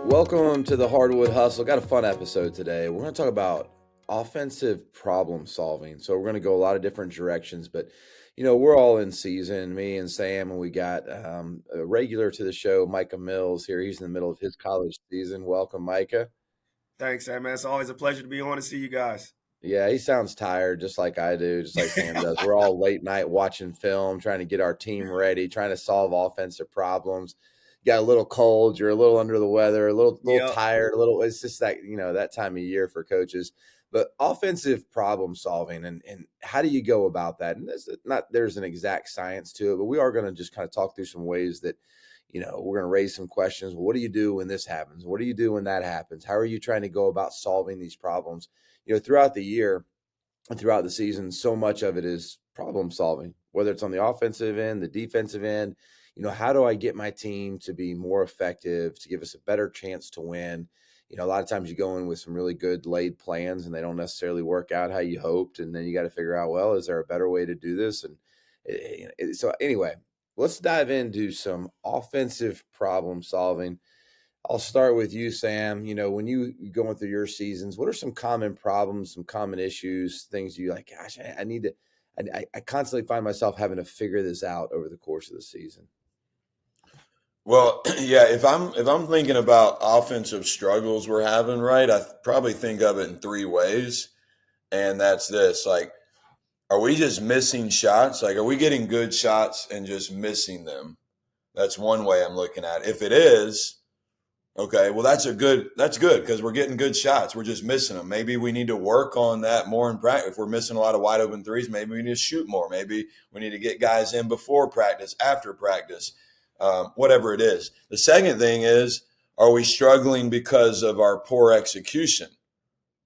Welcome to the Hardwood Hustle. Got a fun episode today. We're going to talk about offensive problem solving. So we're going to go a lot of different directions, but we're all in season, me and Sam, and we got a regular to the show, Micah Mills here. He's in the middle of his college season. Welcome, Micah. Thanks, man. It's always a pleasure to be on and see you guys. Yeah, he sounds tired, just like I do, just like Sam does. We're all late night watching film, trying to get our team ready, trying to solve offensive problems. You got a little cold, you're a little under the weather, a little Yep. tired, a little. It's just that that time of year for coaches. But offensive problem solving, and how do you go about that? And there's an exact science to it, but we are going to just kind of talk through some ways that we're going to raise some questions. What do you do when this happens? What do you do when that happens? How are you trying to go about solving these problems? Throughout the year and throughout the season, so much of it is problem solving, whether it's on the offensive end, the defensive end. How do I get my team to be more effective, to give us a better chance to win? A lot of times you go in with some really good laid plans and they don't necessarily work out how you hoped. And then you got to figure out, well, is there a better way to do this? And so anyway, let's dive into some offensive problem solving. I'll start with you, Sam. When you going through your seasons, what are some common problems, some common issues, things you like, gosh, I need to, I constantly find myself having to figure this out over the course of the season. Well, yeah, if I'm thinking about offensive struggles we're having, right, I probably think of it in three ways. And that's this, like, are we just missing shots? Like, are we getting good shots and just missing them? That's one way I'm looking at it. If it is, okay, well, that's good because we're getting good shots. We're just missing them. Maybe we need to work on that more in practice. If we're missing a lot of wide open threes, maybe we need to shoot more. Maybe we need to get guys in before practice, after practice, whatever it is. The second thing is, are we struggling because of our poor execution?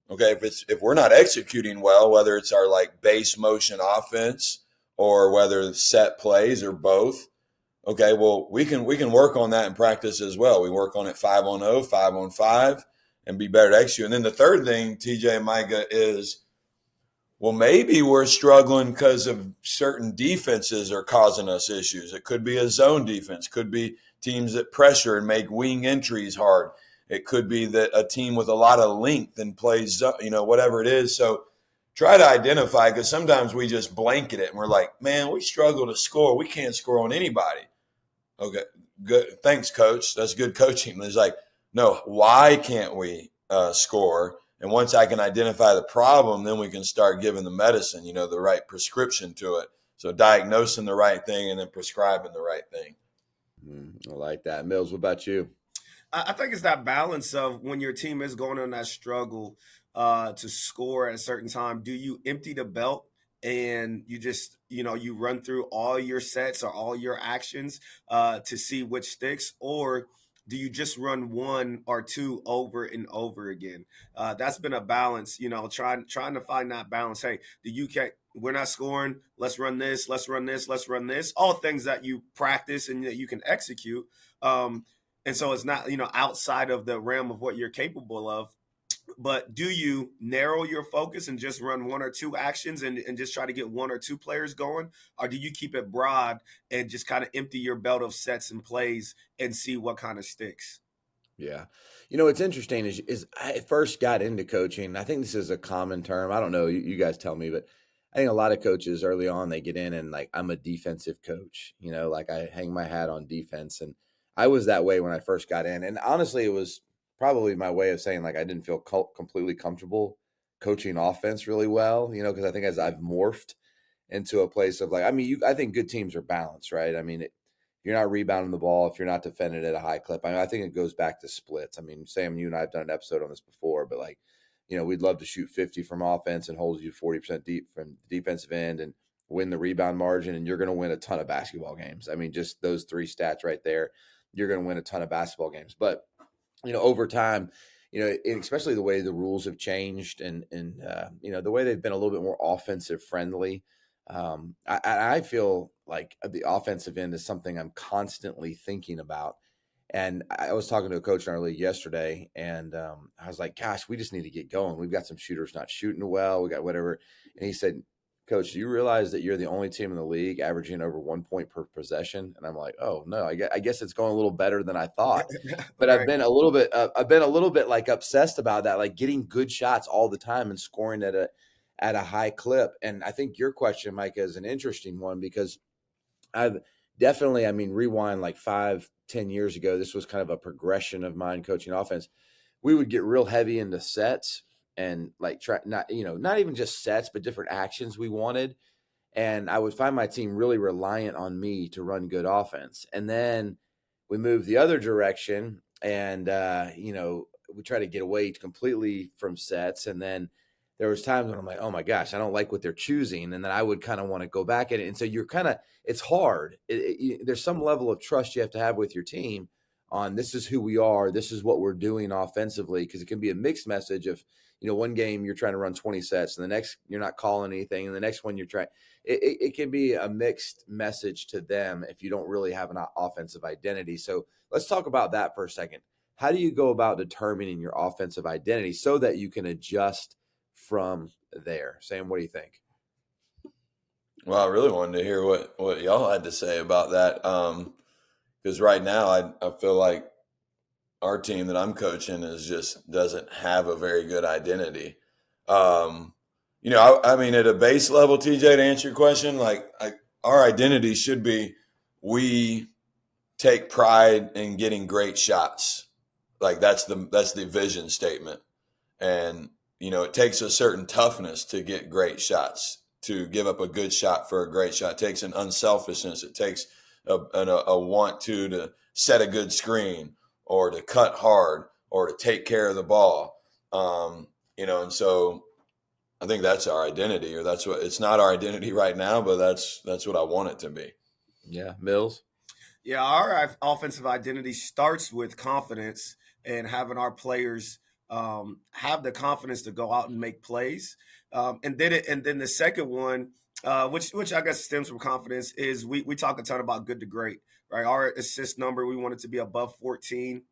Okay, if we're not executing well, whether it's our like base motion offense or whether it's set plays or both, okay, well, we can work on that in practice as well. We work on it 5-on-0, 5-on-5, and be better at execute. And then the third thing, TJ and Micah, is, well, maybe we're struggling because of certain defenses are causing us issues. It could be a zone defense, could be teams that pressure and make wing entries hard. It could be that a team with a lot of length and plays, whatever it is. So try to identify, because sometimes we just blanket it and we're like, man, we struggle to score. We can't score on anybody. Okay, good. Thanks, coach. That's good coaching. It's like, no, why can't we score? And once I can identify the problem, then we can start giving the medicine, the right prescription to it. So diagnosing the right thing and then prescribing the right thing. I like that. Mills, what about you? I think it's that balance of when your team is going on that struggle to score at a certain time. Do you empty the belt and you just, you run through all your sets or all your actions to see which sticks? Or do you just run one or two over and over again? That's been a balance, trying to find that balance. Hey, we're not scoring. Let's run this. Let's run this. Let's run this. All things that you practice and that you can execute. And so it's not, outside of the realm of what you're capable of. But do you narrow your focus and just run one or two actions and just try to get one or two players going? Or do you keep it broad and just kind of empty your belt of sets and plays and see what kind of sticks? Yeah. What's interesting is I first got into coaching. I think this is a common term. I don't know. You guys tell me, but I think a lot of coaches early on, they get in and like, I'm a defensive coach, like I hang my hat on defense. And I was that way when I first got in. And honestly, it was probably my way of saying like I didn't feel completely comfortable coaching offense really well, because I think as I've morphed into a place of like, I think good teams are balanced, right? If you're not rebounding the ball, if you're not defending at a high clip, I think it goes back to splits. Sam, you and I have done an episode on this before, but like, we'd love to shoot 50 from offense and hold you 40% deep from the defensive end and win the rebound margin, and you're going to win a ton of basketball games. just those three stats right there, you're going to win a ton of basketball games. But over time, especially the way the rules have changed and the way they've been a little bit more offensive friendly. I feel like the offensive end is something I'm constantly thinking about. And I was talking to a coach in our league yesterday, and I was like, gosh, we just need to get going. We've got some shooters not shooting well. We got whatever. And he said, Coach, do you realize that you're the only team in the league averaging over 1 point per possession? And I'm like, oh no, I guess it's going a little better than I thought. But Right. I've been a little bit like obsessed about that, like getting good shots all the time and scoring at a high clip. And I think your question, Micah, is an interesting one because I've definitely, I mean, rewind like 5-10 years ago, this was kind of a progression of mine coaching offense. We would get real heavy into sets and like try not even just sets, but different actions we wanted. And I would find my team really reliant on me to run good offense. And then we moved the other direction and, we try to get away completely from sets. And then there was times when I'm like, oh my gosh, I don't like what they're choosing. And then I would kind of want to go back at it. And so it's hard. There's some level of trust you have to have with your team on this is who we are. This is what we're doing offensively. Cause it can be a mixed message of, one game you're trying to run 20 sets and the next you're not calling anything. And the next one you're trying, it can be a mixed message to them if you don't really have an offensive identity. So let's talk about that for a second. How do you go about determining your offensive identity so that you can adjust from there? Sam, what do you think? Well, I really wanted to hear what y'all had to say about that. Because right now I feel like our team that I'm coaching doesn't have a very good identity. I mean, at a base level, TJ, to answer your question, our identity should be we take pride in getting great shots. Like that's the vision statement. And, it takes a certain toughness to get great shots, to give up a good shot for a great shot. It takes an unselfishness. It takes a want to set a good screen or to cut hard or to take care of the ball. And so I think that's our identity, or that's what it's not our identity right now, but that's what I want it to be. Yeah. Mills? Yeah, our offensive identity starts with confidence and having our players have the confidence to go out and make plays. And then the second one, which I guess stems from confidence, is we talk a ton about good to great, right? Our assist number, we want it to be above 14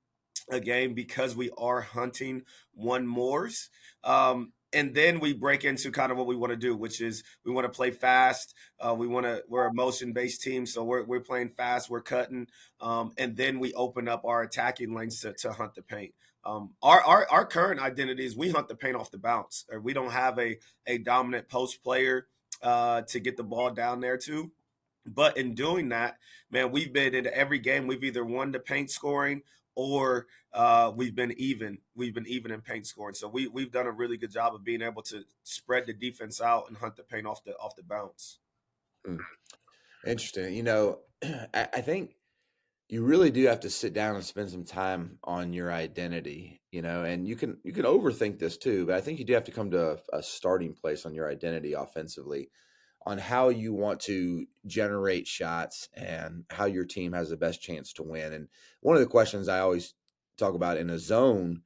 a game because we are hunting one mores. And then we break into kind of what we want to do, which is we want to play fast. We're a motion based team, so we're playing fast. We're cutting, and then we open up our attacking lanes to hunt the paint. Our current identity is we hunt the paint off the bounce. Or we don't have a dominant post player to get the ball down there to. But in doing that, man, we've been into every game. We've either won the paint scoring or we've been even. We've been even in paint scoring. So we've done a really good job of being able to spread the defense out and hunt the paint off the bounce. Interesting. I think you really do have to sit down and spend some time on your identity, and you can overthink this too, but I think you do have to come to a starting place on your identity offensively on how you want to generate shots and how your team has the best chance to win. And one of the questions I always talk about in a zone,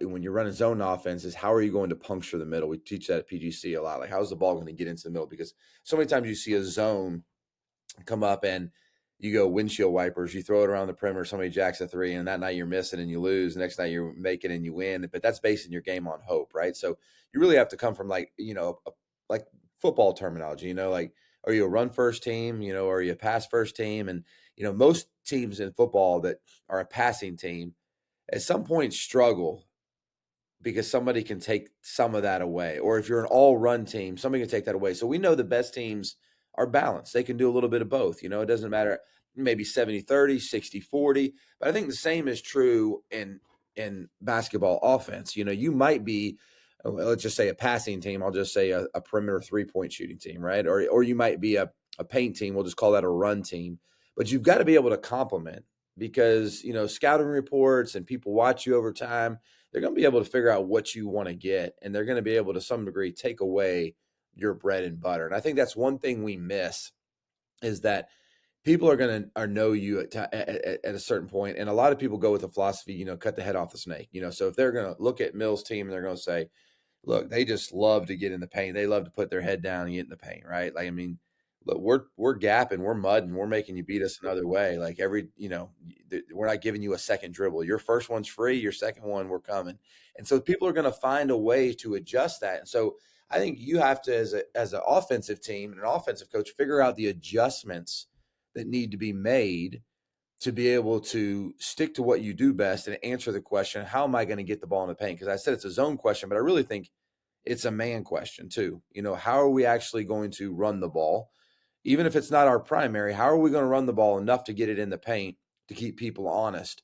when you're running zone offense, is how are you going to puncture the middle? We teach that at PGC a lot. Like, how's the ball going to get into the middle? Because so many times you see a zone come up and you go windshield wipers, you throw it around the perimeter, somebody jacks a three, and that night you're missing and you lose. The next night you're making and you win. But that's basing your game on hope, right? So you really have to come from like football terminology, like, are you a run first team, or are you a pass first team? And, most teams in football that are a passing team at some point struggle because somebody can take some of that away. Or if you're an all run team, somebody can take that away. So we know the best teams are balanced. They can do a little bit of both. It doesn't matter, maybe 70-30, 60-40. But I think the same is true in basketball offense. You might be, let's just say a passing team. I'll just say a perimeter 3-point shooting team, right? Or you might be a paint team. We'll just call that a run team. But you've got to be able to complement because, scouting reports and people watch you over time. They're going to be able to figure out what you want to get, and they're going to be able to some degree take away your bread and butter. And I think that's one thing we miss is that people are going to know you at a certain point. And a lot of people go with the philosophy, cut the head off the snake, so if they're going to look at Mills' team and they're going to say, look, they just love to get in the paint. They love to put their head down and get in the paint, right? Like, I mean, look, we're gapping, we're mudding, we're making you beat us another way. Like we're not giving you a second dribble. Your first one's free, your second one, we're coming. And so people are going to find a way to adjust that. And so I think you have to, as an offensive team and an offensive coach, figure out the adjustments that need to be made to be able to stick to what you do best and answer the question, how am I going to get the ball in the paint? Because I said it's a zone question, but I really think it's a man question too. How are we actually going to run the ball? Even if it's not our primary, how are we going to run the ball enough to get it in the paint to keep people honest?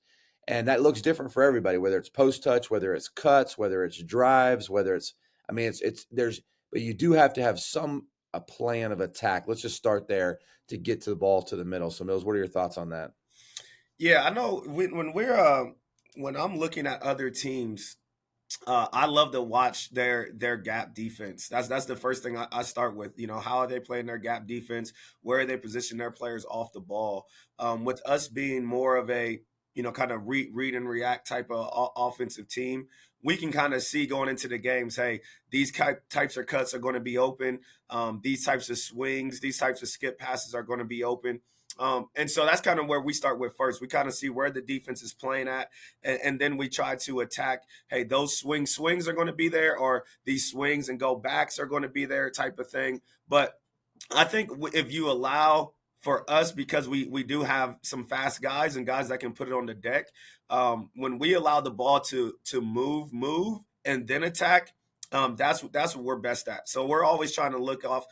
And that looks different for everybody, whether it's post touch, whether it's cuts, whether it's drives, whether it's, but you do have to have a plan of attack. Let's just start there to get to the ball to the middle. So Mills, what are your thoughts on that? Yeah, I know when I'm looking at other teams, I love to watch their gap defense. That's the first thing I start with. How are they playing their gap defense? Where are they positioning their players off the ball? With us being more of a kind of read and react type of offensive team, we can kind of see going into the games, hey, these types of cuts are going to be open. These types of swings, these types of skip passes are going to be open. And so that's kind of where we start with first. We kind of see where the defense is playing at, and then we try to attack. Hey, those swings are going to be there, or these swings and go backs are going to be there, type of thing. But I think if you allow for us, because we do have some fast guys and guys that can put it on the deck, when we allow the ball to move and then attack, that's what we're best at. So we're always trying to look off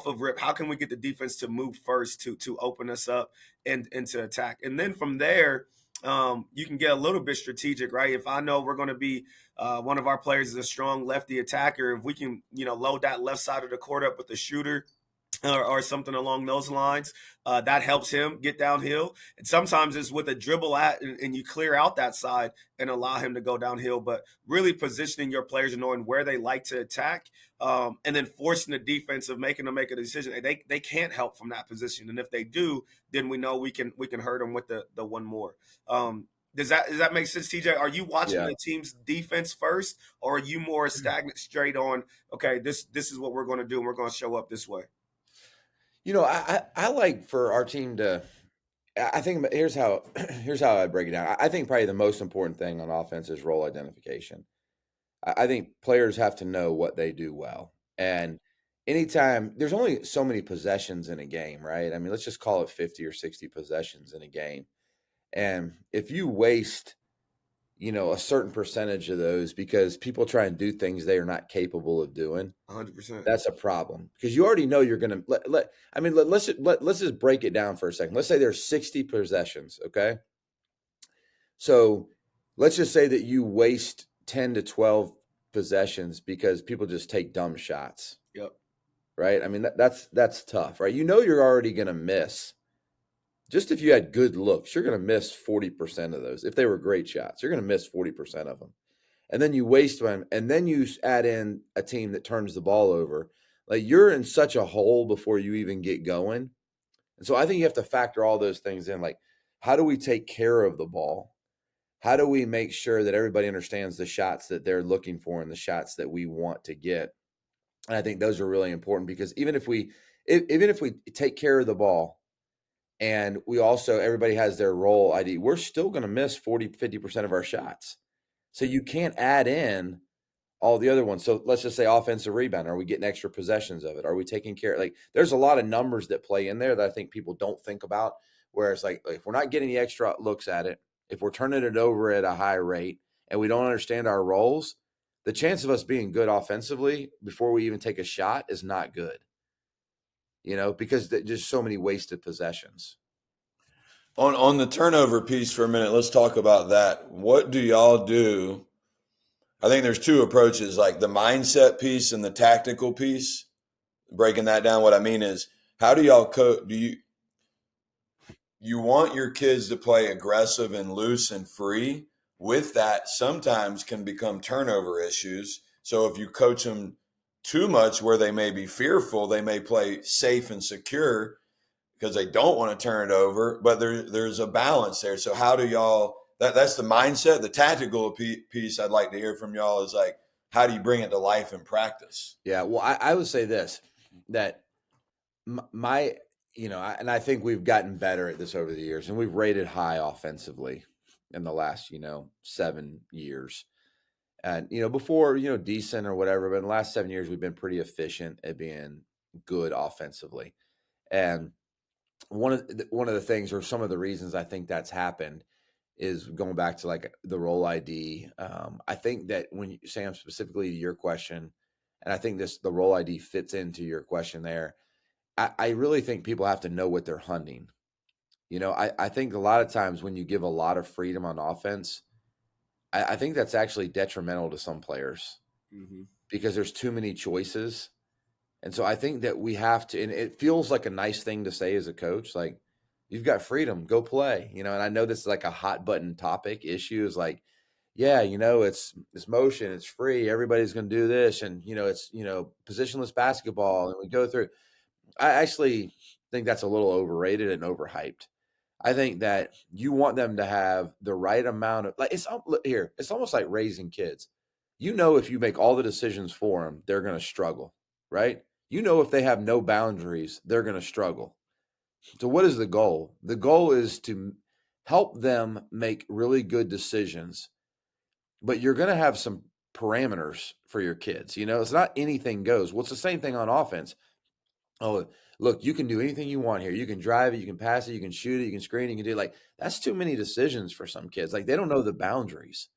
of rip. How can we get the defense to move first to open us up and to attack? And then from there, you can get a little bit strategic, right? If I know we're going to be one of our players is a strong lefty attacker, if we can load that left side of the court up with a shooter, or something along those lines, that helps him get downhill. And sometimes it's with a dribble and you clear out that side and allow him to go downhill. But really positioning your players and knowing where they like to attack, and then forcing the defense of making them make a decision. They can't help from that position, and if they do, then we know we can hurt them with the one more. Does that make sense, TJ? Are you watching the team's defense first, or are you more stagnant straight on, okay, this is what we're going to do and we're going to show up this way? I like for our team to, I think here's how I break it down. I think probably the most important thing on offense is role identification. I think players have to know what they do well. And anytime, there's only so many possessions in a game, right? I mean, let's just call it 50 or 60 possessions in a game. And if you waste, a certain percentage of those because people try and do things they are not capable of doing, 100%. that's a problem because you already know you're going to let's just break it down for a second. Let's say there's 60 possessions. Okay. So let's just say that you waste 10 to 12 possessions because people just take dumb shots. Yep. Right. I mean, that's tough, right? You're already going to miss. Just if you had good looks, you're going to miss 40% of those. If they were great shots, you're going to miss 40% of them. And then you waste one, and then you add in a team that turns the ball over. Like, you're in such a hole before you even get going. And so I think you have to factor all those things in. Like, how do we take care of the ball? How do we make sure that everybody understands the shots that they're looking for and the shots that we want to get? And I think those are really important because even if we take care of the ball, and we also, everybody has their role ID, we're still going to miss 50% of our shots. So you can't add in all the other ones. So let's just say offensive rebound. Are we getting extra possessions of it? Are we taking care? Like, there's a lot of numbers that play in there that I think people don't think about, where it's like if we're not getting the extra looks at it, if we're turning it over at a high rate and we don't understand our roles, the chance of us being good offensively before we even take a shot is not good. Because there's just so many wasted possessions. On the turnover piece for a minute, let's talk about that. What do y'all do? I think there's two approaches, like the mindset piece and the tactical piece. Breaking that down, what I mean is, how do y'all do you want your kids to play aggressive and loose and free? With that, sometimes can become turnover issues. So if you coach them too much where they may be fearful, they may play safe and secure because they don't want to turn it over, but there's a balance there. So how do y'all, that's the mindset. The tactical piece I'd like to hear from y'all is like, how do you bring it to life in practice? Yeah, well, I would say this, that my, and I think we've gotten better at this over the years, and we've rated high offensively in the last, 7 years. And, before, decent or whatever, but in the last 7 years, we've been pretty efficient at being good offensively. And one of the things, or some of the reasons I think that's happened, is going back to like the role ID. I think that when Sam, specifically to your question, and I think the role ID fits into your question there. I really think people have to know what they're hunting. I think a lot of times when you give a lot of freedom on offense, I think that's actually detrimental to some players Mm-hmm. because there's too many choices. And so I think that we have to, and it feels like a nice thing to say as a coach, like, you've got freedom, go play, and I know this is like a hot button topic issue is like, yeah, it's motion, it's free, everybody's going to do this. And, it's, positionless basketball. And we go through, I actually think that's a little overrated and overhyped. I think that you want them to have the right amount of, like, it's almost like raising kids. If you make all the decisions for them, they're going to struggle, right? If they have no boundaries, they're going to struggle. So what is the goal? The goal is to help them make really good decisions, but you're going to have some parameters for your kids. It's not anything goes. Well, it's the same thing on offense. Oh, look, you can do anything you want here. You can drive it, you can pass it, you can shoot it, you can screen it, you can do, like, that's too many decisions for some kids. Like, they don't know the boundaries.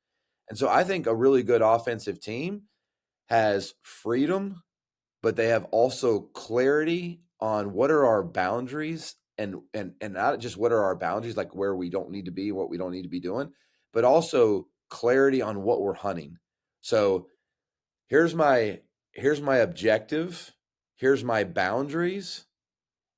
And so I think a really good offensive team has freedom, but they have also clarity on what are our boundaries, and not just what are our boundaries, like where we don't need to be, what we don't need to be doing, but also clarity on what we're hunting. So here's my objective, here's my boundaries,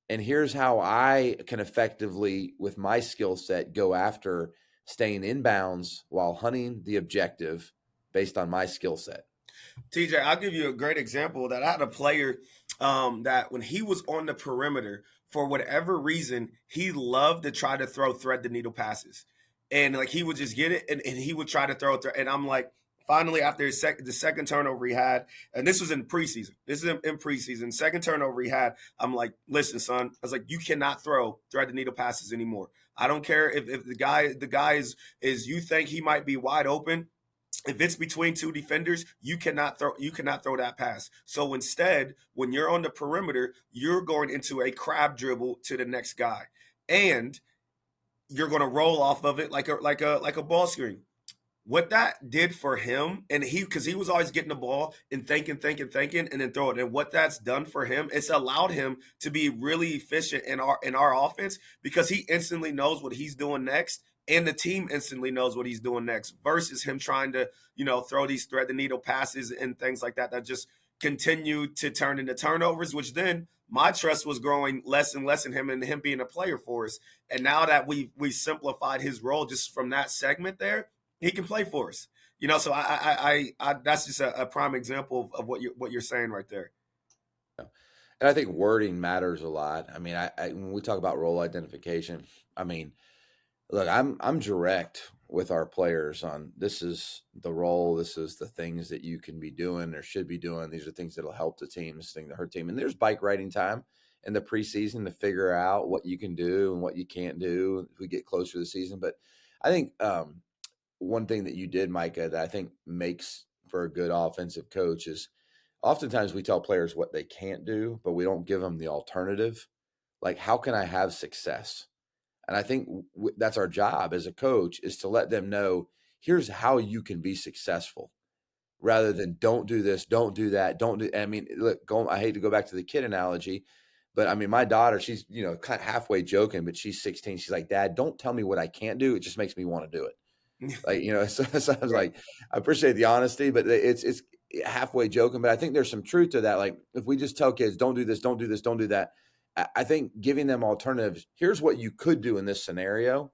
and here's how I can effectively, with my skill set, go after staying in bounds while hunting the objective based on my skill set. TJ, I'll give you a great example that I had a player that when he was on the perimeter, for whatever reason, he loved to try to throw thread the needle passes. And like he would just get it and he would try to throw it. And I'm like, finally, after the second turnover he had, and this was in preseason. This is in preseason. Second turnover he had, I'm like, listen, son. I was like, you cannot throw thread the needle passes anymore. I don't care if the guy is you think he might be wide open. If it's between two defenders, you cannot throw that pass. So instead, when you're on the perimeter, you're going into a crab dribble to the next guy, and you're going to roll off of it like a ball screen. What that did for him, and because he was always getting the ball and thinking, and then throw it. And what that's done for him, it's allowed him to be really efficient in our offense because he instantly knows what he's doing next, and the team instantly knows what he's doing next. Versus him trying to throw these thread the needle passes and things like that just continue to turn into turnovers. Which then my trust was growing less and less in him and him being a player for us. And now that we simplified his role just from that segment there, he can play for us. So I that's just a prime example of what you're saying right there. And I think wording matters a lot. I mean, I when we talk about role identification, I mean, look, I'm direct with our players on, this is the role, this is the things that you can be doing or should be doing. These are things that'll help the team, this thing that hurt team. And there's bike riding time in the preseason to figure out what you can do and what you can't do if we get closer to the season. But I think one thing that you did, Micah, that I think makes for a good offensive coach is oftentimes we tell players what they can't do, but we don't give them the alternative. Like, how can I have success? And I think that's our job as a coach, is to let them know, here's how you can be successful, rather than don't do this, don't do that, don't do. I mean, look, I hate to go back to the kid analogy, but I mean, my daughter, she's, kind of halfway joking, but she's 16. She's like, Dad, don't tell me what I can't do. It just makes me want to do it. Like, so I was like, I appreciate the honesty, but it's halfway joking. But I think there's some truth to that. Like, if we just tell kids, don't do this, don't do this, don't do that, I think giving them alternatives, here's what you could do in this scenario.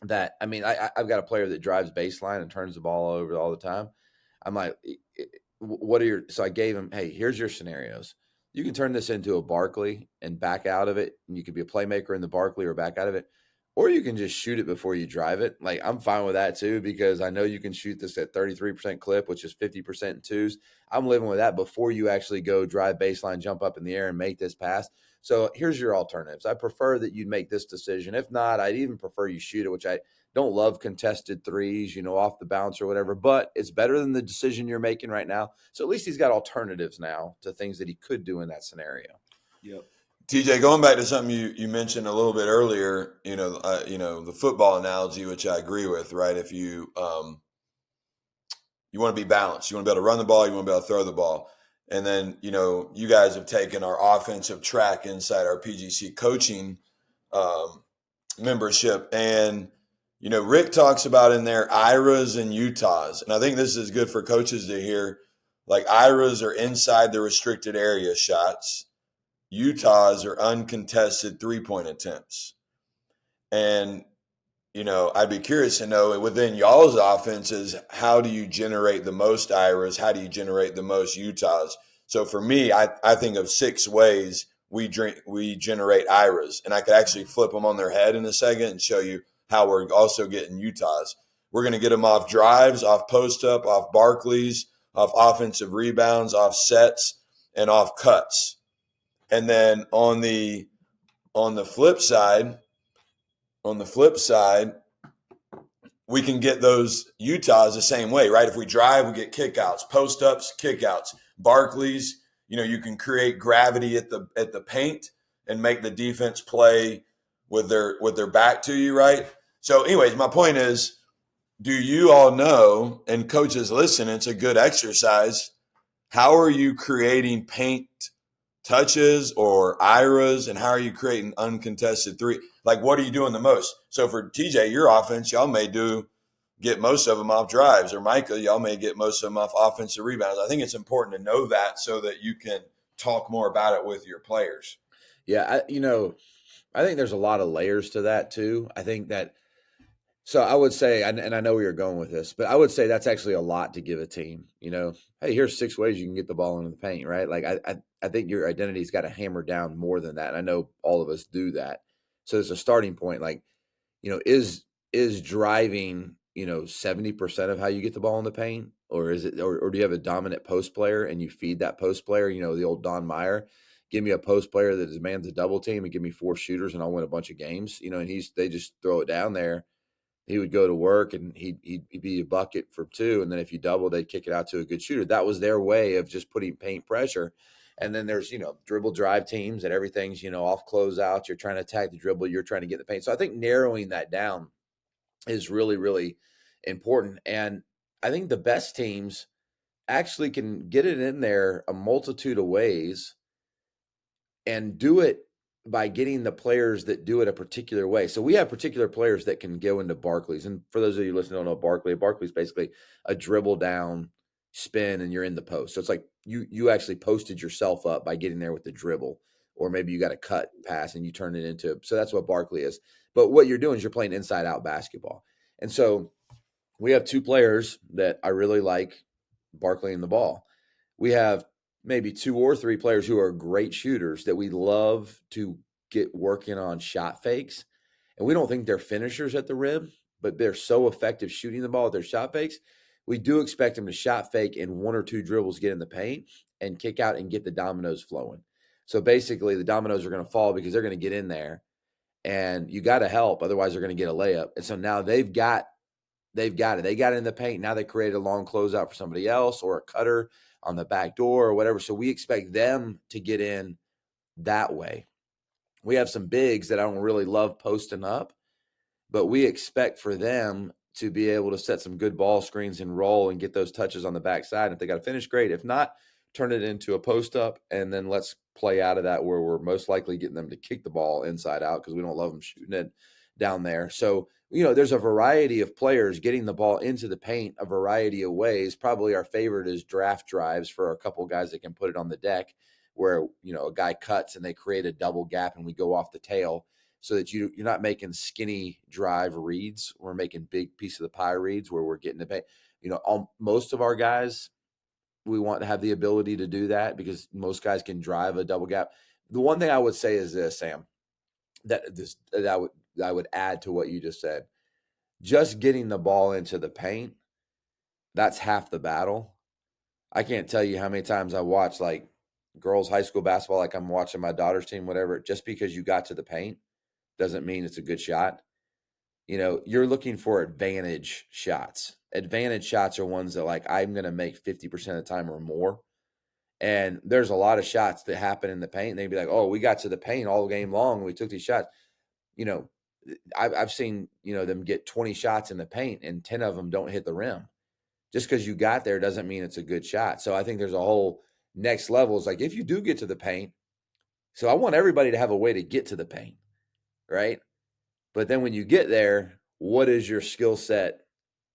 That, I mean, I've got a player that drives baseline and turns the ball over all the time. I'm like, so I gave him, hey, here's your scenarios. You can turn this into a Barkley and back out of it. And you could be a playmaker in the Barkley or back out of it. Or you can just shoot it before you drive it. Like, I'm fine with that too, because I know you can shoot this at 33% clip, which is 50% in twos. I'm living with that before you actually go drive baseline, jump up in the air and make this pass. So here's your alternatives. I prefer that you'd make this decision. If not, I'd even prefer you shoot it, which don't love contested threes, off the bounce or whatever, but it's better than the decision you're making right now. So at least he's got alternatives now to things that he could do in that scenario. Yep. TJ, going back to something you mentioned a little bit earlier, the football analogy, which I agree with, right? If you you want to be balanced, you want to be able to run the ball, you want to be able to throw the ball. And then, you guys have taken our offensive track inside our PGC coaching membership. And, Rick talks about in there IRAs and Utahs. And I think this is good for coaches to hear. Like IRAs are inside the restricted area shots. Utahs are uncontested 3-point attempts. And, I'd be curious to know within y'all's offenses, how do you generate the most IRAs? How do you generate the most Utahs? So for me, I think of 6 ways we generate IRAs. And I could actually flip them on their head in a second and show you how we're also getting Utahs. We're going to get them off drives, off post-up, off Barclays, off offensive rebounds, off sets, and off cuts. And then on the flip side, we can get those Utahs the same way, right? If we drive, we get kickouts, post-ups, kickouts. Barclays, you can create gravity at the paint and make the defense play with their back to you, right? So anyways, my point is, do you all know, and coaches listen, it's a good exercise, how are you creating paint touches or IRAs, and how are you creating uncontested three? Like, what are you doing the most? So for TJ, your offense, y'all may get most of them off drives, or Micah, y'all may get most of them off offensive rebounds. I think it's important to know that so that you can talk more about it with your players. Yeah, I think there's a lot of layers to that too. I think that, so I would say, and I know where you're going with this, but I would say that's actually a lot to give a team. Hey, here's 6 ways you can get the ball into the paint, right? Like I think your identity's got to hammer down more than that. And I know all of us do that. So there's a starting point. Like, is driving 70% of how you get the ball in the paint, or is it, or do you have a dominant post player and you feed that post player? The old Don Meyer, give me a post player that demands a double team and give me 4 shooters and I'll win a bunch of games. And they just throw it down there. He would go to work and he'd be a bucket for 2. And then if you double, they'd kick it out to a good shooter. That was their way of just putting paint pressure. And then there's, dribble drive teams and everything's, off closeouts. You're trying to attack the dribble. You're trying to get the paint. So I think narrowing that down is really, really important. And I think the best teams actually can get it in there a multitude of ways and do it by getting the players that do it a particular way. So we have particular players that can go into Barclays. And for those of you listening, don't know Barclays basically a dribble down, spin, and you're in the post. So it's like you actually posted yourself up by getting there with the dribble, or maybe you got a cut pass and you turn it into. So that's what Barkley is. But what you're doing is you're playing inside out basketball. And so we have 2 players that I really like Barkley in the ball. We have maybe 2 or 3 players who are great shooters that we love to get working on shot fakes. And we don't think they're finishers at the rim, but they're so effective shooting the ball with their shot fakes. We do expect them to shot fake in 1 or 2 dribbles, get in the paint and kick out and get the dominoes flowing. So basically the dominoes are going to fall because they're going to get in there and you got to help. Otherwise they're going to get a layup. And so now they've got it. They got it in the paint. Now they create a long closeout for somebody else or a cutter on the back door or whatever. So we expect them to get in that way. We have some bigs that I don't really love posting up, but we expect for them to be able to set some good ball screens and roll and get those touches on the backside. If they got to finish, great. If not, turn it into a post up and then let's play out of that where we're most likely getting them to kick the ball inside out because we don't love them shooting it down there. So, there's a variety of players getting the ball into the paint a variety of ways. Probably our favorite is draft drives for a couple guys that can put it on the deck where, a guy cuts and they create a double gap and we go off the tail so that you're not making skinny drive reads. We're making big piece of the pie reads where we're getting the paint. Most of our guys, we want to have the ability to do that because most guys can drive a double gap. The one thing I would say is this, Sam, that I would add to what you just said. Just getting the ball into the paint, that's half the battle. I can't tell you how many times I watch like girls high school basketball, like I'm watching my daughter's team, whatever. Just because you got to the paint doesn't mean it's a good shot. you're looking for advantage shots. Advantage shots are ones that like I'm going to make 50% of the time or more. And there's a lot of shots that happen in the paint. And they'd be like, oh, we got to the paint all game long and we took these shots. I've seen, them get 20 shots in the paint and 10 of them don't hit the rim. Just because you got there doesn't mean it's a good shot. So I think there's a whole next level. It's like if you do get to the paint, so I want everybody to have a way to get to the paint, right? But then when you get there, what is your skill set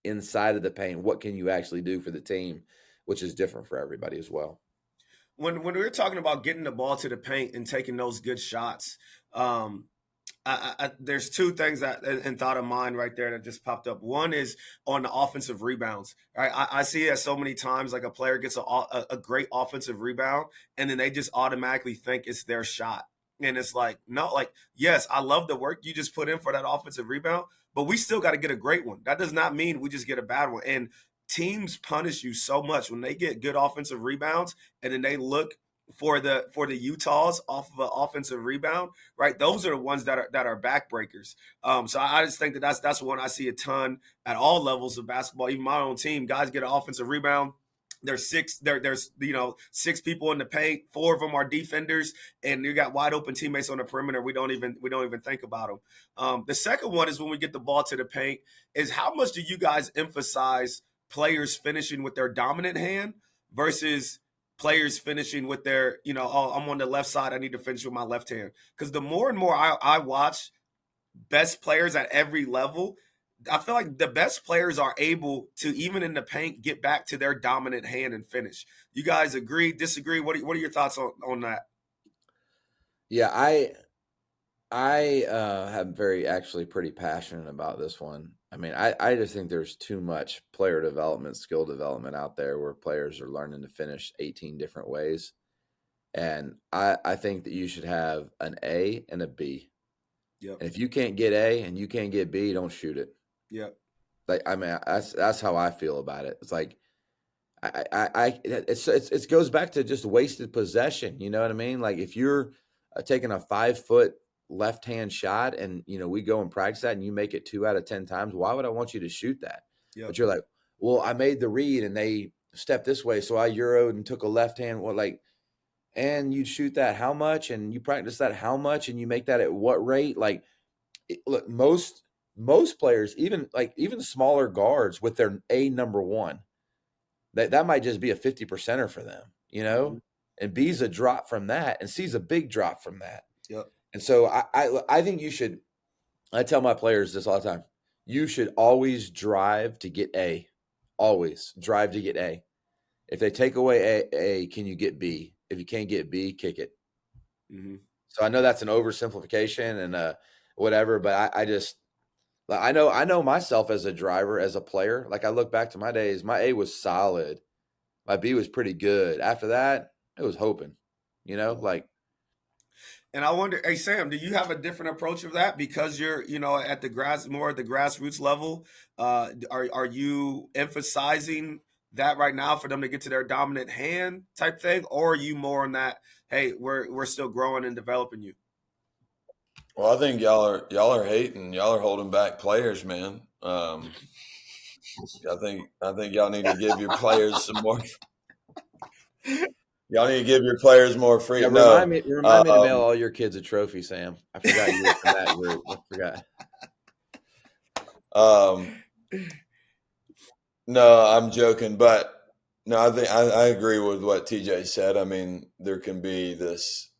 inside of the paint? What can you actually do for the team, which is different for everybody as well. When we were talking about getting the ball to the paint and taking those good shots, there's two things that in thought of mine right there that just popped up. One is on the offensive rebounds. Right, I see it so many times. Like a player gets a great offensive rebound, and then they just automatically think it's their shot. And it's like, no, like, yes, I love the work you just put in for that offensive rebound, but we still got to get a great one. That does not mean we just get a bad one. And teams punish you so much when they get good offensive rebounds, and then they look for the Utahs off of an offensive rebound, right? Those are the ones that are backbreakers. So I just think that's one I see a ton at all levels of basketball. Even my own team, guys get an offensive rebound. There's six people in the paint. 4 of them are defenders, and you got wide open teammates on the perimeter. We don't even think about them. The second one is when we get the ball to the paint. Is how much do you guys emphasize players finishing with their dominant hand versus players finishing with their, oh, I'm on the left side, I need to finish with my left hand? Because the more and more I watch best players at every level, I feel like the best players are able to, even in the paint, get back to their dominant hand and finish. You guys agree, disagree? What are your thoughts on that? Yeah, I am actually pretty passionate about this one. I mean, I just think there's too much player development, skill development out there where players are learning to finish 18 different ways. And I think that you should have an A and a B. Yep. And if you can't get A and you can't get B, don't shoot it. Yep. Like, I mean, that's how I feel about it. It's like, it goes back to just wasted possession. You know what I mean? Like if you're taking a 5-foot left-hand shot and, we go and practice that and you make it 2 out of 10 times, why would I want you to shoot that? Yep. But you're like, well, I made the read and they stepped this way. So I Euroed and took a left hand. Well, like, and you shoot that how much? And you practice that how much? And you make that at what rate? Like, look, most players, even smaller guards with their A number 1, that might just be a 50%er for them, mm-hmm. And B's a drop from that and C's a big drop from that. Yep. And so I think you should, I tell my players this all the time, you should always drive to get A. Always drive to get A. If they take away A, can you get B? If you can't get B, kick it. Mm-hmm. So I know that's an oversimplification and whatever, but I know myself as a driver, as a player. Like I look back to my days, my A was solid. My B was pretty good. After that, it was hoping, like. And I wonder, hey Sam, do you have a different approach of that because you're, at the grassroots level? Are you emphasizing that right now for them to get to their dominant hand type thing, or are you more on that? Hey, we're still growing and developing you. Well, I think y'all are hating. Y'all are holding back players, man. I think y'all need to give your players some more. Y'all need to give your players more freedom. Yeah, remind me to mail all your kids a trophy, Sam. I forgot you were from that group. I forgot. No, I'm joking, but no, I think I agree with what TJ said. I mean, there can be this.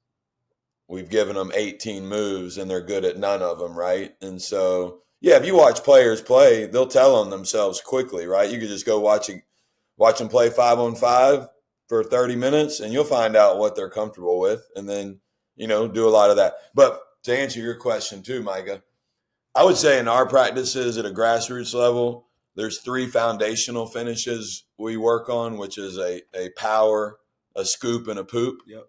We've given them 18 moves, and they're good at none of them, right? And so, yeah, if you watch players play, they'll tell on themselves quickly, right? You could just go watch them play 5-on-5 for 30 minutes, and you'll find out what they're comfortable with, and then, do a lot of that. But to answer your question too, Micah, I would say in our practices at a grassroots level, there's 3 foundational finishes we work on, which is a power, a scoop, and a poop. Yep.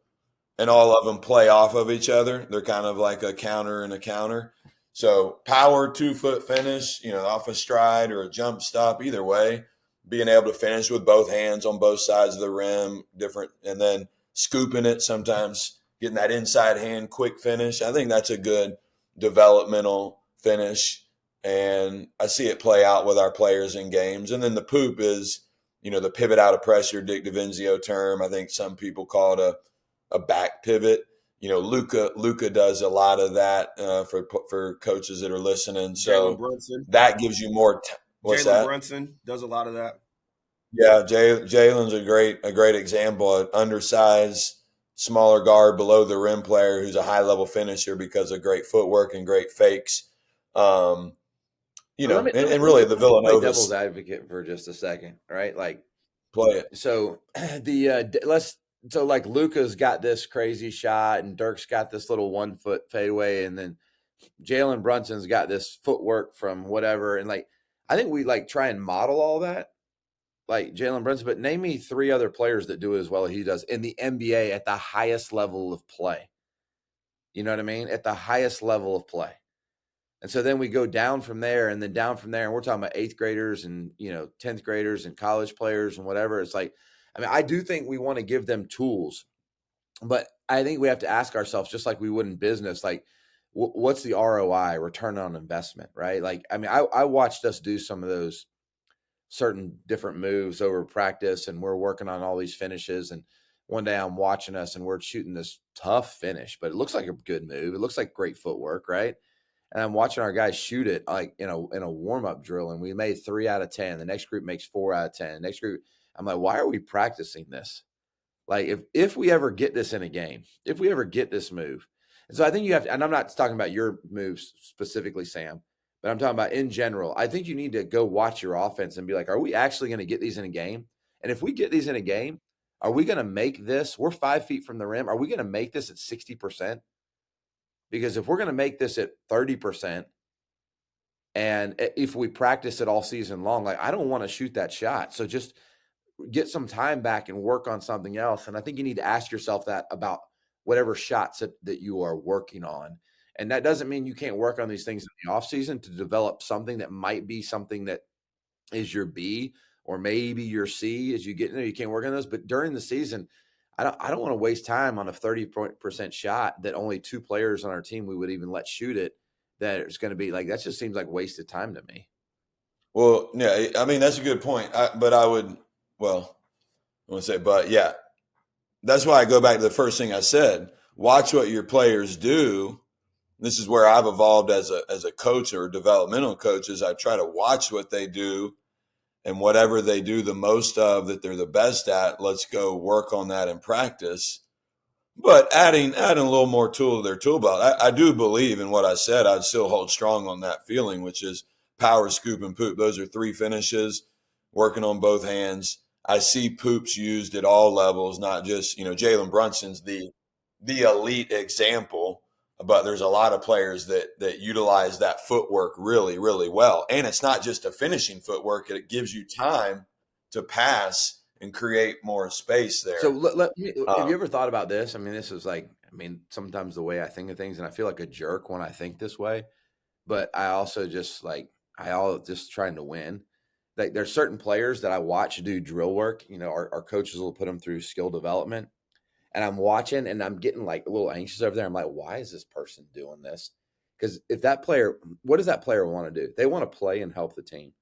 And all of them play off of each other. They're kind of like a counter and a counter. So power 2-foot finish, off a stride or a jump stop, either way, being able to finish with both hands on both sides of the rim, different, and then scooping it, sometimes getting that inside hand quick finish. I think that's a good developmental finish. And I see it play out with our players in games. And then the poop is, the pivot out of pressure, Dick DeVinzio term. I think some people call it a back pivot. Luka does a lot of that for coaches that are listening. Jalen So Brunson. that gives you more. What's Jalen that? Brunson does a lot of that. Yeah, Jalen's a great example. An undersized, smaller guard below the rim player who's a high level finisher because of great footwork and great fakes. But And really the play devil's Villanovas advocate for just a second, right? Like, play it. so like Luka's got this crazy shot and Dirk's got this little 1 foot fadeaway, and then Jalen Brunson's got this footwork from whatever. And like, I think we like try and model all that, like Jalen Brunson, but name me 3 other players that do it as well as he does in the NBA at the highest level of play. You know what I mean? At the highest level of play. And so then we go down from there and then down from there. And we're talking about 8th graders and, 10th graders and college players and whatever. It's like, I mean, I do think we want to give them tools, but I think we have to ask ourselves, just like we would in business, like, what's the ROI, return on investment, right? Like, I mean, I watched us do some of those certain different moves over practice, and we're working on all these finishes. And one day I'm watching us and we're shooting this tough finish, but it looks like a good move. It looks like great footwork, right? And I'm watching our guys shoot it like in a warm-up drill, and we made 3 out of 10. The next group makes 4 out of 10. The next group, I'm like, why are we practicing this? Like, if we ever get this in a game, if we ever get this move. And so I think you have to, and I'm not talking about your moves specifically, Sam, but I'm talking about in general. I think you need to go watch your offense and be like, are we actually going to get these in a game? And if we get these in a game, are we going to make this? We're 5 feet from the rim. Are we going to make this at 60%? Because if we're going to make this at 30%, and if we practice it all season long, like, I don't want to shoot that shot. So just get some time back and work on something else. And I think you need to ask yourself that about whatever shots that you are working on. And that doesn't mean you can't work on these things in the off season to develop something that might be something that is your B or maybe your C as you get in there. You can't work on those, but during the season, I don't want to waste time on a 30% shot that only 2 players on our team we would even let shoot it. That it's going to be like, that just seems like wasted time to me. Well, yeah, I mean, that's a good point. I want to say, but yeah, that's why I go back to the first thing I said. Watch what your players do. This is where I've evolved as a coach or developmental coach, is I try to watch what they do, and whatever they do the most of that they're the best at, let's go work on that in practice. But adding a little more tool to their tool belt. I do believe in what I said. I'd still hold strong on that feeling, which is power, scoop, and poop. Those are 3 finishes, working on both hands. I see poops used at all levels, not just, Jalen Brunson's the elite example, but there's a lot of players that utilize that footwork really, really well. And it's not just a finishing footwork. It gives you time to pass and create more space there. So have you ever thought about this? I mean, this is like, sometimes the way I think of things, and I feel like a jerk when I think this way, but I also just just trying to win. Like, there's certain players that I watch do drill work. Our coaches will put them through skill development, and I'm watching and I'm getting like a little anxious over there. I'm like, why is this person doing this? Because what does that player want to do? They want to play and help the team.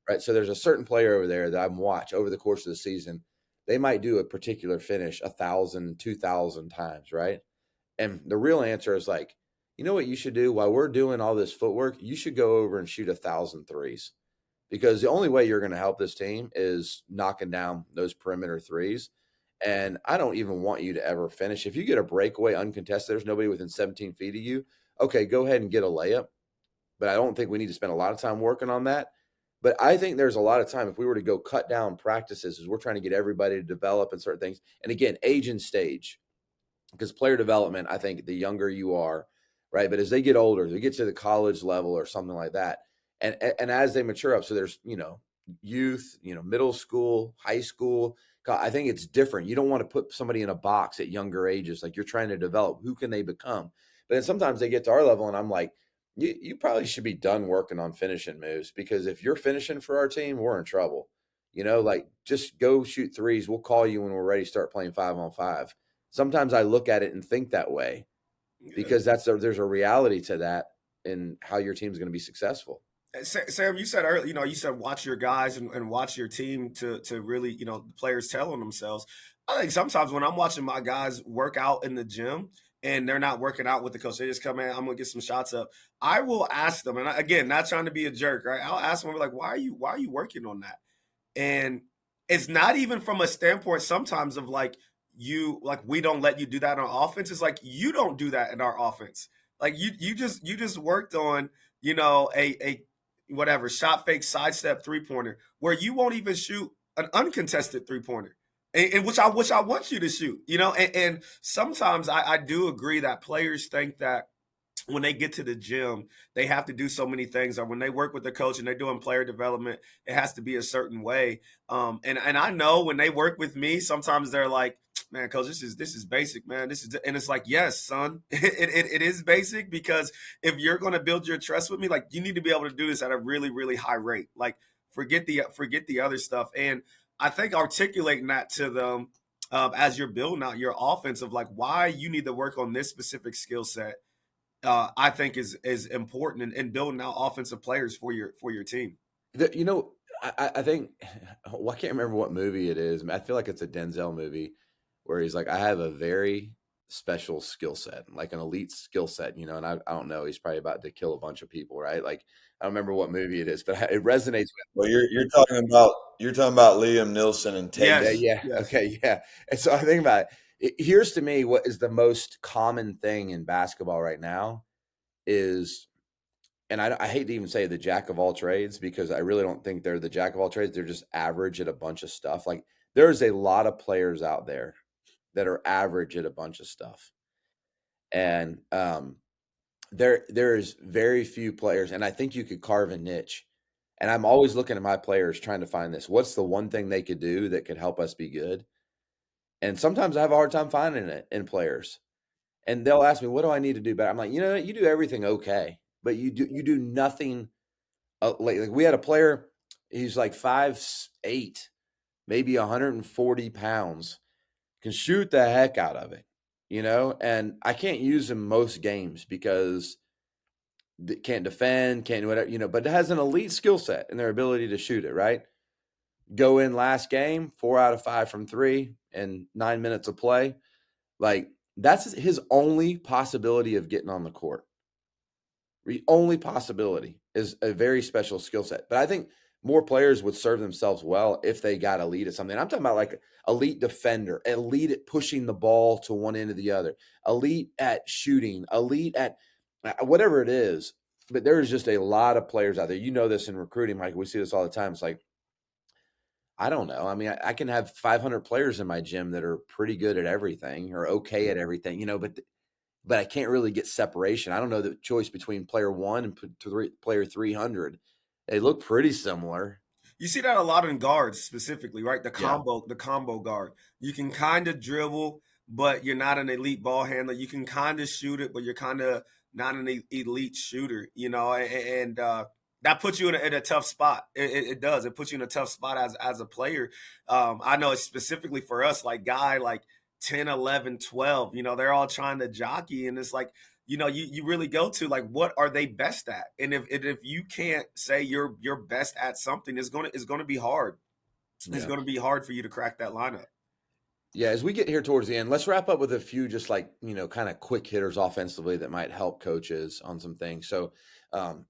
Right. So there's a certain player over there that I'm watch over the course of the season. They might do a particular finish 1,000, 2,000 times. Right. And the real answer is like, you know what you should do while we're doing all this footwork? You should go over and shoot 1,000 threes, because the only way you're going to help this team is knocking down those perimeter threes. And I don't even want you to ever finish. If you get a breakaway uncontested, there's nobody within 17 feet of you. Okay, go ahead and get a layup. But I don't think we need to spend a lot of time working on that. But I think there's a lot of time, if we were to go cut down practices, as we're trying to get everybody to develop and certain things. And again, age and stage, because player development, I think the younger you are, right? But as they get older, they get to the college level or something like that. And as they mature up, so there's, youth, middle school, high school. I think it's different. You don't want to put somebody in a box at younger ages. Like, you're trying to develop, who can they become? But then sometimes they get to our level and I'm like, you probably should be done working on finishing moves, because if you're finishing for our team, we're in trouble. Like, just go shoot threes. We'll call you when we're ready to start playing 5-on-5. Sometimes I look at it and think that way, because there's a reality to that in how your team's going to be successful. Sam, you said earlier, you said watch your guys and watch your team to really, the players tell on themselves. I think sometimes when I'm watching my guys work out in the gym and they're not working out with the coach, they just come in, I'm gonna get some shots up. I will ask them, and again, not trying to be a jerk, right? I'll ask them, like, why are you working on that? And it's not even from a standpoint sometimes of like we don't let you do that on offense. It's like you don't do that in our offense. Like you just worked on, a whatever shot fake sidestep 3-pointer where you won't even shoot an uncontested 3-pointer. And which I want you to shoot, and sometimes I do agree that players think that when they get to the gym, they have to do so many things. Or when they work with the coach and they're doing player development, it has to be a certain way. And I know when they work with me, sometimes they're like, "Man, coach, this is basic, man. This is," and it's like, yes, son, it is basic, because if you're going to build your trust with me, like, you need to be able to do this at a really, really high rate. Like, forget the other stuff. And I think articulating that to them as you're building out your offense of like why you need to work on this specific skill set, I think is important in building out offensive players for your team. The, you know, I think well, I can't remember what movie it is. I feel like it's a Denzel movie where he's like, I have a very special skill set, like an elite skill set, and I don't know, he's probably about to kill a bunch of people, right? Like, I don't remember what movie it is, but it resonates with Well, you're talking about Liam Nielsen and yeah, Taste. Yes, yeah, yes. okay, yeah. And so I think about here's to me what is the most common thing in basketball right now is, and I hate to even say the jack of all trades because I really don't think they're the jack of all trades. They're just average at a bunch of stuff. Like, there's a lot of players out there that are average at a bunch of stuff. And there's very few players, and I think you could carve a niche. And I'm always looking at my players trying to find this. What's the one thing they could do that could help us be good? And sometimes I have a hard time finding it in players. And they'll ask me, what do I need to do better? I'm like, you do everything okay, but you do nothing. Like we had a player, he's like 5'8", maybe 140 pounds, can shoot the heck out of it, and I can't use him most games because can't defend, can't do whatever, but it has an elite skill set and their ability to shoot it, right? Go in last game, 4 out of 5 from 3 and 9 minutes of play. Like, that's his only possibility of getting on the court. The only possibility is a very special skill set. But I think more players would serve themselves well if they got elite at something. I'm talking about like elite defender, elite at pushing the ball to one end or the other, elite at shooting, elite at whatever it is. But there's just a lot of players out there. You know this in recruiting, Mike. We see this all the time. It's like, I don't know. I mean, I can have 500 players in my gym that are pretty good at everything or okay at everything, but I can't really get separation. I don't know the choice between player 1 and player 300. They look pretty similar. You see that a lot in guards specifically, right? The Yeah. combo guard. You can kind of dribble, but you're not an elite ball handler. You can kind of shoot it, but you're kind of not an elite shooter, and that puts you in a tough spot. It does. It puts you in a tough spot as a player. I know it's specifically for us, like guy like 10, 11, 12, they're all trying to jockey, and it's like, you really go to like, what are they best at? And if you can't say you're best at something, it's gonna be hard. It's Yeah. gonna be hard for you to crack that lineup. Yeah. As we get here towards the end, let's wrap up with a few just like, kind of quick hitters offensively that might help coaches on some things. So, um,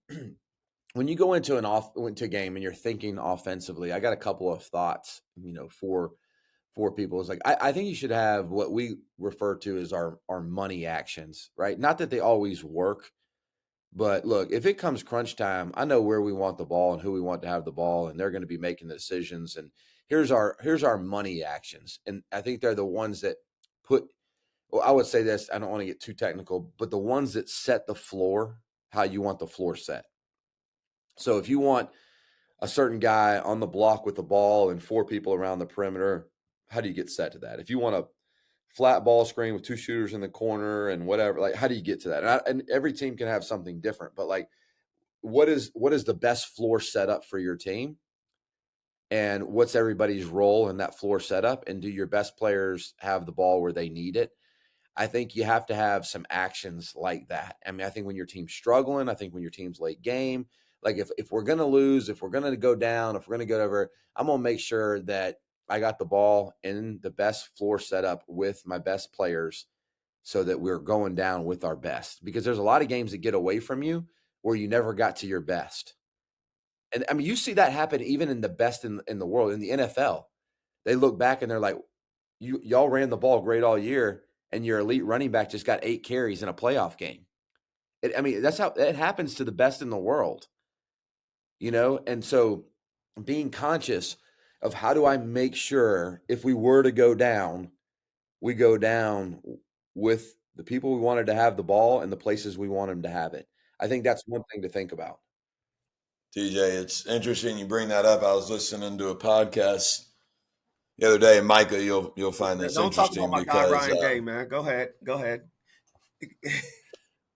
when you go into a game and you're thinking offensively, I got a couple of thoughts, for people. It's like, I think you should have what we refer to as our money actions, right? Not that they always work, but look, if it comes crunch time, I know where we want the ball and who we want to have the ball, and they're going to be making the decisions. And here's our money actions. And I think they're the ones that well, I would say this, I don't want to get too technical, but the ones that set the floor, how you want the floor set. So if you want a certain guy on the block with the ball and 4 people around the perimeter, how do you get set to that? If you want a flat ball screen with 2 shooters in the corner and whatever, like, how do you get to that? And every team can have something different, but like, what is the best floor setup for your team? And what's everybody's role in that floor setup? And do your best players have the ball where they need it? I think you have to have some actions like that. I mean, I think when your team's struggling, I think when your team's late game, like if we're going to lose, if we're going to go down, if we're going to go over, I'm going to make sure that I got the ball in the best floor setup with my best players so that we're going down with our best, because there's a lot of games that get away from you where you never got to your best. And I mean, you see that happen even in the best in the world, in the NFL. They look back and they're like, y'all ran the ball great all year, and your elite running back just got 8 carries in a playoff game. I mean, that's how it happens to the best in the world, you know? And so being conscious of how do I make sure if we were to go down, we go down with the people we wanted to have the ball and the places we want them to have it. I think that's one thing to think about. TJ, it's interesting you bring that up. I was listening to a podcast the other day, and Micah, you'll find this Don't talk about interesting my guy because Ryan Day, man. Go ahead.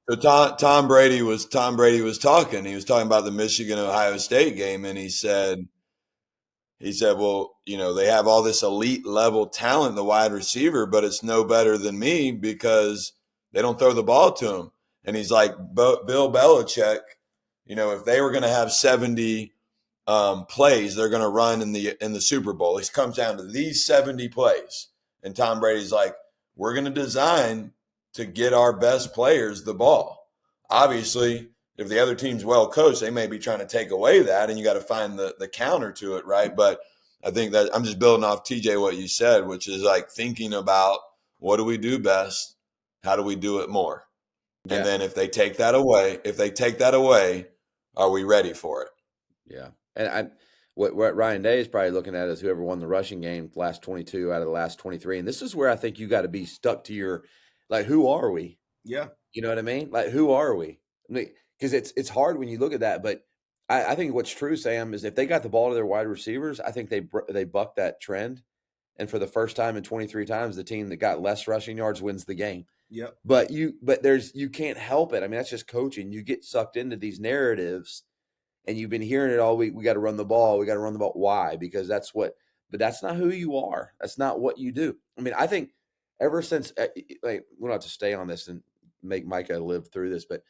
so Tom Brady was talking. He was talking about the Michigan Ohio State game, and he said, well, you know, they have all this elite level talent, the wide receiver, but it's no better than me because they don't throw the ball to him. And he's like, Bill Belichick, you know, if they were going to have 70 plays they're going to run in the Super Bowl, it comes down to these 70 plays. And Tom Brady's like, we're going to design to get our best players the ball. Obviously, if the other team's well coached, they may be trying to take away that, and you got to find the counter to it, right? But I think that I'm just building off TJ what you said, which is like thinking about what do we do best, how do we do it more, and then if they take that away, are we ready for it? Yeah, and what Ryan Day is probably looking at is whoever won the rushing game last 22 out of the last 23, and this is where I think you got to be stuck to your, like, who are we? Yeah, you know what I mean? Like, who are we? I mean, because it's hard when you look at that, but I think what's true, Sam, is if they got the ball to their wide receivers, I think they bucked that trend, and for the first time in 23 times, the team that got less rushing yards wins the game. Yep. But you can't help it. I mean, that's just coaching. You get sucked into these narratives, and you've been hearing it all week. We got to run the ball. We got to run the ball. Why? Because but that's not who you are. That's not what you do. I mean, I think ever since, like, we'll have to stay on this and make Micah live through this, but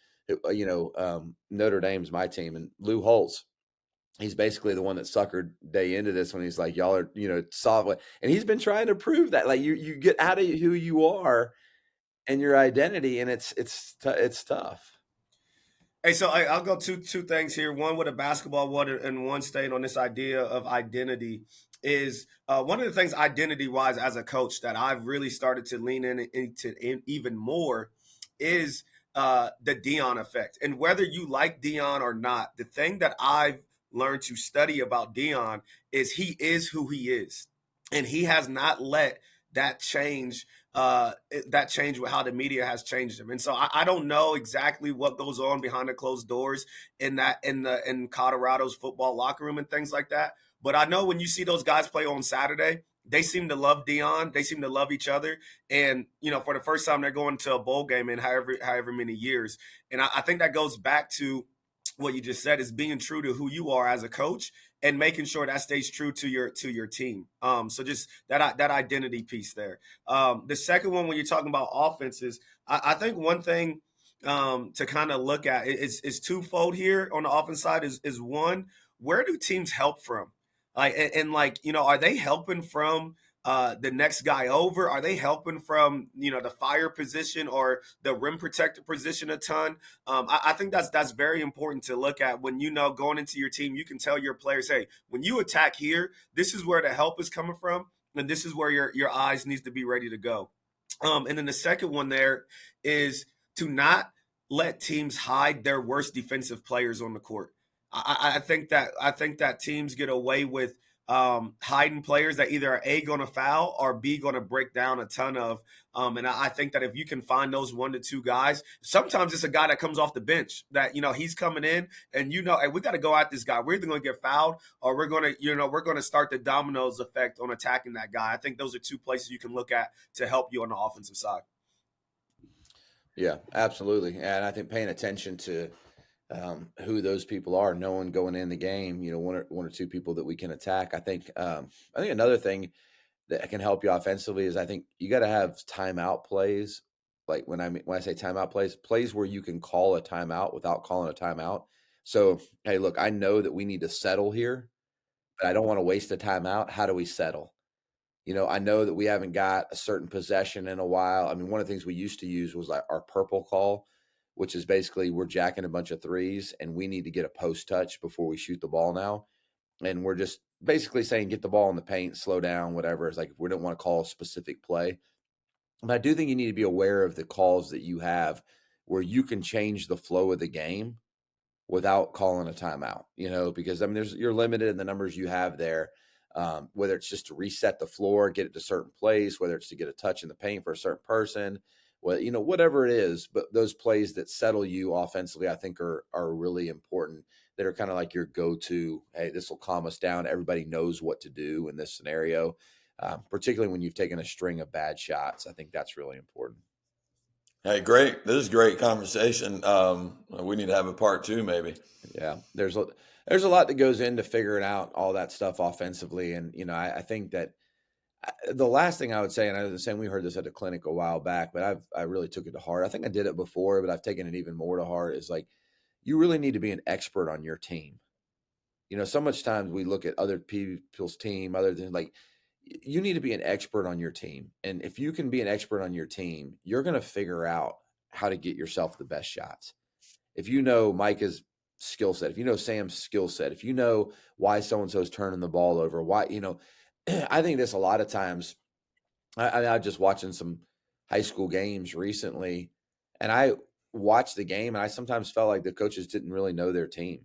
Notre Dame's my team, and Lou Holtz, he's basically the one that suckered Day into this when he's like, y'all are, solid. And he's been trying to prove that, like, you get out of who you are and your identity, and it's tough. Hey, so I'll go two things here. One with a basketball, one staying on this idea of identity is one of the things identity wise as a coach that I've really started to lean into even more is the Dion effect. And whether you like Dion or not, the thing that I've learned to study about Dion is he is who he is, and he has not let that change with how the media has changed him. And so I don't know exactly what goes on behind the closed doors in Colorado's football locker room and things like that. But I know when you see those guys play on Saturday, they seem to love Dion. They seem to love each other. And, for the first time, they're going to a bowl game in however many years. And I think that goes back to what you just said, is being true to who you are as a coach and making sure that stays true to your team. So just that identity piece there. The second one, when you're talking about offenses, I think one thing to kind of look at is twofold here on the offense side. Is one, where do teams help from? Are they helping from the next guy over? Are they helping from the fire position or the rim protector position a ton? I think that's very important to look at when going into your team. You can tell your players, hey, when you attack here, this is where the help is coming from, and this is where your eyes needs to be ready to go. And then the second one there is to not let teams hide their worst defensive players on the court. I think that teams get away with hiding players that either are A, going to foul, or B, going to break down a ton of. And I think that if you can find those 1 to 2 guys, sometimes it's a guy that comes off the bench that, he's coming in and, hey, we got to go at this guy. We're either going to get fouled or we're going to start the dominoes effect on attacking that guy. I think those are 2 places you can look at to help you on the offensive side. Yeah, absolutely. And I think paying attention to who those people are, knowing going in the game, 1 or 2 people that we can attack. I think another thing that can help you offensively is I think you got to have timeout plays. Like when I say timeout plays where you can call a timeout without calling a timeout. So, hey, look, I know that we need to settle here, but I don't want to waste a timeout. How do we settle? I know that we haven't got a certain possession in a while. I mean, one of the things we used to use was like our purple call, which is basically we're jacking a bunch of threes and we need to get a post touch before we shoot the ball now. And we're just basically saying, get the ball in the paint, slow down, whatever. It's like, we don't want to call a specific play. But I do think you need to be aware of the calls that you have where you can change the flow of the game without calling a timeout, because I mean, you're limited in the numbers you have there. Whether it's just to reset the floor, get it to a certain place, whether it's to get a touch in the paint for a certain person, whatever it is. But those plays that settle you offensively, I think are really important. That are kind of like your go-to. Hey, this will calm us down. Everybody knows what to do in this scenario, particularly when you've taken a string of bad shots. I think that's really important. Hey, great. This is great conversation. We need to have a part 2 maybe. Yeah, there's a lot that goes into figuring out all that stuff offensively. And, I think that the last thing I would say, and I was the same, we heard this at a clinic a while back, but I really took it to heart. I think I did it before, but I've taken it even more to heart, is like, you really need to be an expert on your team. So much times we look at other people's team, other than like, you need to be an expert on your team. And if you can be an expert on your team, you're going to figure out how to get yourself the best shots. If you know Micah's skill set, if you know Sam's skill set, if you know why so-and-so's turning the ball over, why, I think this a lot of times, I was just watching some high school games recently, and I watched the game, and I sometimes felt like the coaches didn't really know their team,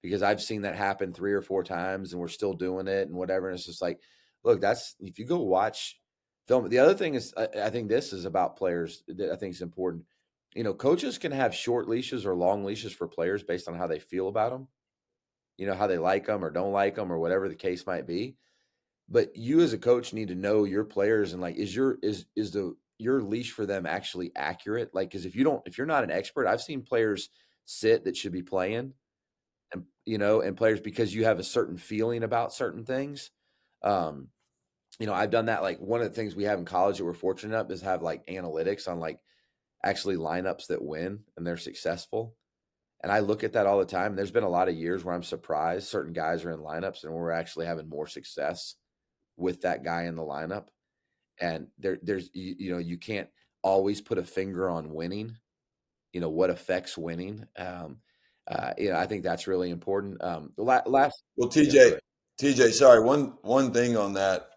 because I've seen that happen 3 or 4 times and we're still doing it and whatever. And it's just like, look, if you go watch film. The other thing is, I think this is about players that I think is important. Coaches can have short leashes or long leashes for players based on how they feel about them, how they like them or don't like them or whatever the case might be. But you as a coach need to know your players, and like, is your leash for them actually accurate? Like, because if you're not an expert, I've seen players sit that should be playing, and and players, because you have a certain feeling about certain things. I've done that. Like, one of the things we have in college that we're fortunate enough is have like analytics on like actually lineups that win and they're successful. And I look at that all the time. There's been a lot of years where I'm surprised certain guys are in lineups and we're actually having more success with that guy in the lineup. And there's you can't always put a finger on winning, what affects winning. I think that's really important. Last. Well, TJ, sorry, one thing on that.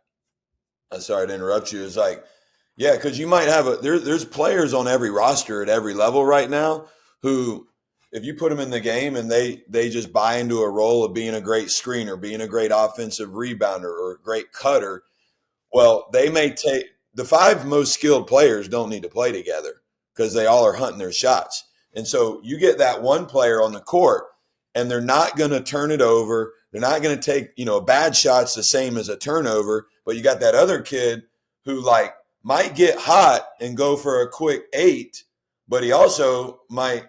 Sorry to interrupt you. Is like, yeah, because you might have there's players on every roster at every level right now who, if you put them in the game and they just buy into a role of being a great screener, being a great offensive rebounder, or a great cutter, well, they may take the 5 most skilled players don't need to play together because they all are hunting their shots. And so you get that one player on the court and they're not going to turn it over. They're not going to take, a bad shot's the same as a turnover, but you got that other kid who like might get hot and go for a quick 8, but he also might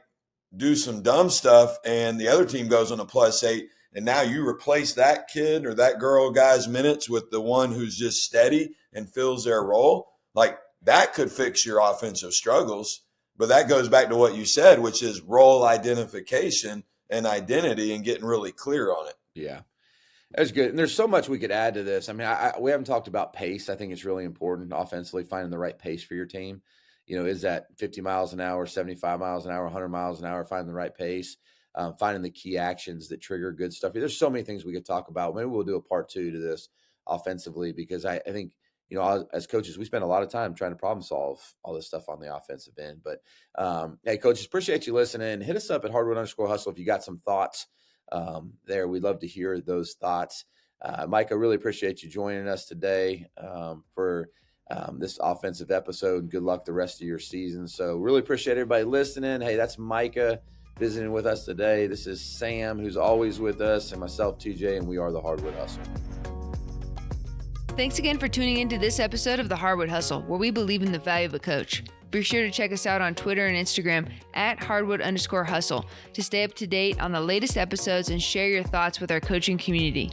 do some dumb stuff and the other team goes on a +8. And now you replace that kid or that girl guy's minutes with the one who's just steady and fills their role. Like, that could fix your offensive struggles. But that goes back to what you said, which is role identification and identity and getting really clear on it. Yeah, that's good. And there's so much we could add to this. I mean, we haven't talked about pace. I think it's really important offensively, finding the right pace for your team. Is that 50 miles an hour, 75 miles an hour, 100 miles an hour, finding the right pace, finding the key actions that trigger good stuff. There's so many things we could talk about. Maybe we'll do a part 2 to this offensively, because I think, as coaches, we spend a lot of time trying to problem solve all this stuff on the offensive end. But hey, coaches, appreciate you listening. Hit us up at Hardwood_Hustle if you got some thoughts there. We'd love to hear those thoughts. Mike, I really appreciate you joining us today for this offensive episode, and good luck the rest of your season. So really appreciate everybody listening. Hey, that's Micah visiting with us today. This is Sam, who's always with us, and myself, TJ, and we are the Hardwood Hustle. Thanks again for tuning into this episode of the Hardwood Hustle, where we believe in the value of a coach. Be sure to check us out on Twitter and Instagram at Hardwood_Hustle to stay up to date on the latest episodes and share your thoughts with our coaching community.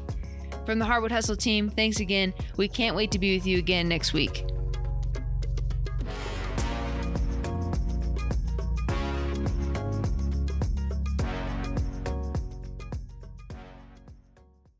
From the Hardwood Hustle team, thanks again. We can't wait to be with you again next week.